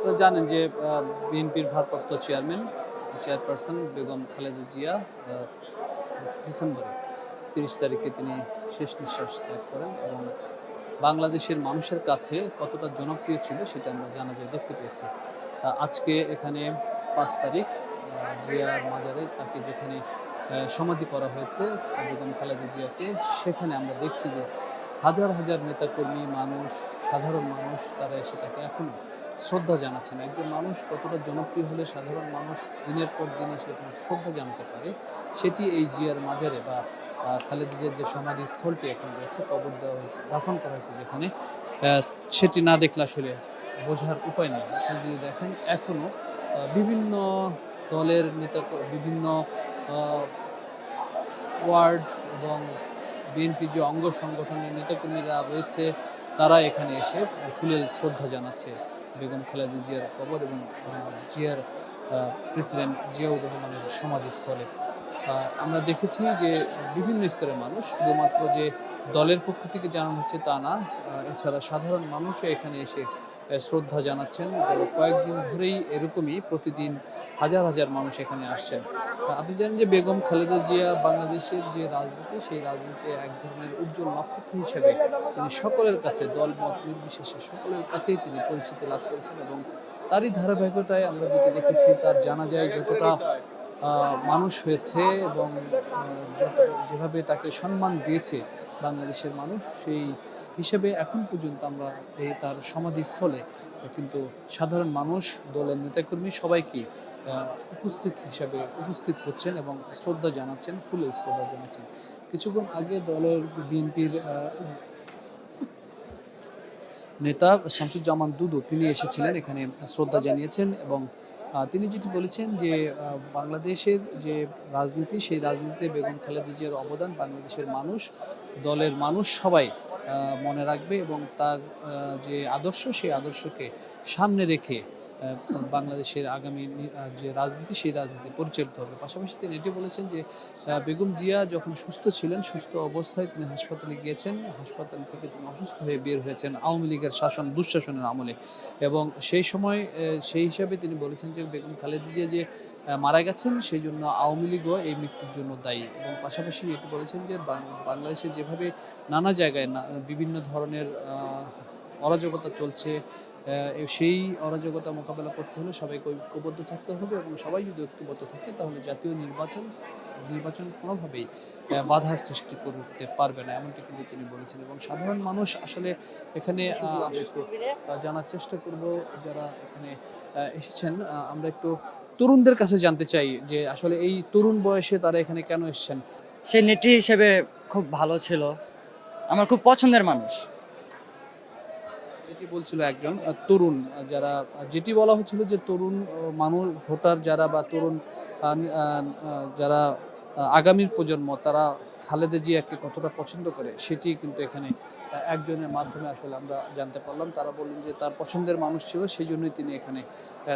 আপনারা জানেন যে বিএনপির ভারপ্রাপ্ত চেয়ারপারসন বেগম খালেদা জিয়া ডিসেম্বরে ৩০ তারিখে তিনি শেষ নিঃশ্বাস ত্যাগ করেন এবং বাংলাদেশের মানুষের কাছে কতটা জনপ্রিয় ছিল সেটা আমরা জানাজায় দেখতে পেয়েছি। আজকে এখানে ৫ তারিখ জিয়ার মাজারে তাকে যেখানে সমাধি করা হয়েছে বেগম খালেদা জিয়াকে, সেখানে আমরা দেখছি যে হাজার হাজার নেতাকর্মী, মানুষ, সাধারণ মানুষ তারা এসে তাকে এখনো শ্রদ্ধা জানাচ্ছেন। একজন মানুষ কতটা জনপ্রিয় হলে সাধারণ মানুষ দিনের পর দিন এসে শ্রদ্ধা জানাতে পারে, সেটি এই জিয়ার মাজারে বা খালেদা জিয়ার যে সমাধি স্থলটি এখন রয়েছে, কবর দেওয়া হয়েছে, দাফন করা হয়েছে যেখানে, সেটি না দেখলে আসলে বোঝার উপায় নেই। আপনি যদি দেখেন এখনো বিভিন্ন দলের নেতা, বিভিন্ন ওয়ার্ড এবং বিএনপি যে অঙ্গ সংগঠনের নেতাকর্মীরা রয়েছে তারা এখানে এসে ফুলেল শ্রদ্ধা জানাচ্ছে বেগম খালেদা জিয়ার কবর এবং জিয়ার প্রেসিডেন্ট জিয়াউর রহমানের সমাধিস্থলে। আমরা দেখেছি যে বিভিন্ন স্তরের মানুষ, শুধুমাত্র যে দলের পক্ষ থেকে জানানো হচ্ছে তা না, এছাড়া সাধারণ মানুষও এখানে এসে শ্রদ্ধা জানাচ্ছেন। কয়েকদিন ধরেই এরকমই প্রতিদিন হাজার হাজার মানুষ এখানে আসছেন। আপনি জানেন যে বেগম খালেদা জিয়া বাংলাদেশের যে রাজনীতি, সেই রাজনীতি এক ধরনের উজ্জ্বল নক্ষত্র হিসেবে তিনি সকলের কাছে, দল মত নির্বিশেষে সকলের কাছেই তিনি পরিচিতি লাভ করেছেন এবং তারই ধারাবাহিকতায় আমরা যেটা দেখেছি, তার জানাজায় যতটা মানুষ হয়েছে এবং যেভাবে তাকে সম্মান দিয়েছে বাংলাদেশের মানুষ, সেই হিসেবে এখন পর্যন্ত আমরা তার সমাধিস্থলে কিন্তু সাধারণ মানুষ, দলের নেতাকর্মী সবাইকে উপস্থিত হচ্ছেন এবং শ্রদ্ধা জানাচ্ছেন, ফুলের শ্রদ্ধা জানাচ্ছেন। কিছুক্ষণ আগে দলের বিএনপির নেতা শামসুজ্জামান দুদু তিনি এসেছিলেন, এখানে শ্রদ্ধা জানিয়েছেন এবং তিনি যেটি বলেছেন যে বাংলাদেশের যে রাজনীতি, সেই রাজনীতিতে বেগম খালেদা জিয়ার অবদান বাংলাদেশের মানুষ, দলের মানুষ সবাই মনে রাখবে এবং তার যে আদর্শ, সেই আদর্শকে সামনে রেখে বাংলাদেশের আগামী যে রাজনীতি, সেই রাজনীতি পরিচালিত হবে। পাশাপাশি তিনি এটি বলেছেন যে বেগম জিয়া যখন সুস্থ ছিলেন, সুস্থ অবস্থায় তিনি হাসপাতালে গিয়েছেন, হাসপাতাল থেকে তিনি অসুস্থ হয়ে বের হয়েছেন আওয়ামী লীগের দুঃশাসনের আমলে, এবং সেই সময় সেই হিসাবে তিনি বলেছেন যে বেগম খালেদা জিয়া যে মারা গেছেন, সেই জন্য আওয়ামী লীগও এই মৃত্যুর জন্য দায়ী। এবং পাশাপাশি এটি বলেছেন যে বাংলাদেশে যেভাবে নানা জায়গায় বিভিন্ন ধরনের অরাজকতা চলছে, সেই অরাজকতা মোকাবেলা করতে হলে সবাইকে ঐক্যবদ্ধ থাকতে হবে এবং সবাই যদি ঐক্যবদ্ধ থাকে তাহলে জাতীয় নির্বাচন কোনোভাবেই বাধা সৃষ্টি করতে পারবে না, এমনটি কিন্তু তিনি বলেছেন। এবং সাধারণ মানুষ আসলে এখানে জানার চেষ্টা করব, যারা এখানে এসেছেন, আমরা একটু তরুণদের কাছে জানতে চাই যে আসলে এই তরুণ বয়সে তারা এখানে কেন এসেছেন। সে নেত্রী হিসেবে খুব ভালো ছিল, আমার খুব পছন্দের মানুষ। যেটি বলছিল একজন তরুণ, যারা যেটি বলা হচ্ছিল যে তরুণ মানুষ, ভোটার যারা বা তরুণ যারা আগামীর প্রজন্ম, তারা খালেদা জিয়াকে কতটা পছন্দ করে সেটি কিন্তু এখানে একজনের মাধ্যমে আসলে আমরা জানতে পারলাম। তারা বললেন যে তার পছন্দের মানুষ ছিল, সেই জন্যই তিনি এখানে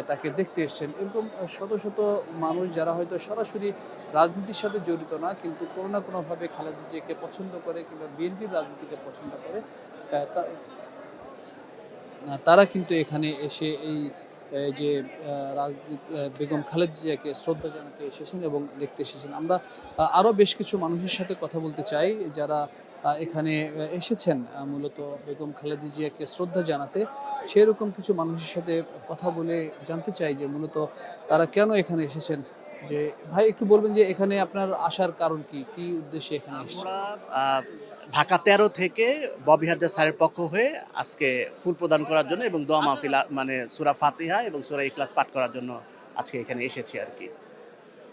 তাকে দেখতে এসেছেন। এরকম শত শত মানুষ যারা হয়তো সরাসরি রাজনীতির সাথে জড়িত না, কিন্তু কোনো না কোনোভাবে খালেদা জিয়াকে পছন্দ করে কিংবা বিএনপির রাজনীতিকে পছন্দ করে, তারা কিন্তু এখানে এসে এই যে রাজনীতি বেগম খালেদা জিয়াকে শ্রদ্ধা জানাতে এসেছেন এবং দেখতে এসেছেন। আমরা আরও বেশ কিছু মানুষের সাথে কথা বলতে চাই যারা এখানে এসেছেন মূলত বেগম খালেদা জিয়াকে শ্রদ্ধা জানাতে। সেরকম কিছু মানুষের সাথে কথা বলে জানতে চাই যে মূলত তারা কেন এখানে এসেছেন। যে ভাই, একটু বলবেন যে এখানে আপনার আসার কারণ কি, কি উদ্দেশ্যে এখানে এসেছেন? আমরা ঢাকা 13 থেকে ববি হাজার স্যারের পক্ষ হয়ে আজকে ফুল প্রদান করার জন্য এবং দোয়া মাহফিল, মানে সূরা ফাতিহা এবং সূরা ইখলাস পাঠ করার জন্য আজকে এখানে এসেছি আর কি।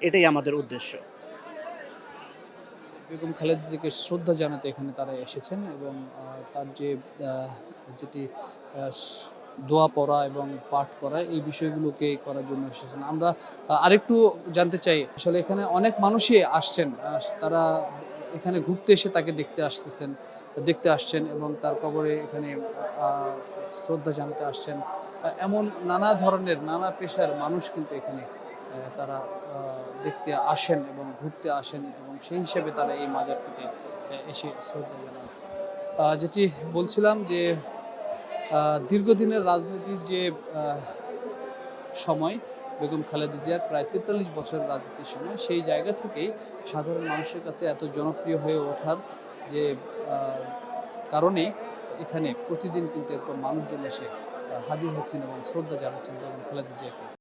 এটাই আমাদের উদ্দেশ্য। বেগম খালেদা জিয়াকে শ্রদ্ধা জানাতে এখানে তারা এসেছেন এবং তার যে যেটি দোয়া পড়া এবং পাঠ করা, এই বিষয়গুলোকে করার জন্য এসেছেন। আমরা আরেকটু জানতে চাই, আসলে এখানে অনেক মানুষই আসছেন, তারা এখানে ঘুরতে এসে তাকে দেখতে আসছেন এবং তার কবরে এখানে শ্রদ্ধা জানাতে আসছেন। এমন নানা ধরনের, নানা পেশার মানুষ কিন্তু এখানে তারা দেখতে আসেন এবং ঘুরতে আসেন এবং সেই হিসেবে তারা এই মাজারটিতে এসে শ্রদ্ধা জানান। যেটি বলছিলাম যে দীর্ঘদিনের রাজনীতির যে সময় বেগম খালেদা জিয়ার প্রায় 43 বছর রাজনীতির সময়, সেই জায়গা থেকেই সাধারণ মানুষের কাছে এত জনপ্রিয় হয়ে ওঠার যে কারণে এখানে প্রতিদিন কিন্তু এরকম মানুষজন এসে হাজির হচ্ছেন এবং শ্রদ্ধা জানাচ্ছেন বেগম খালেদা জিয়াকে।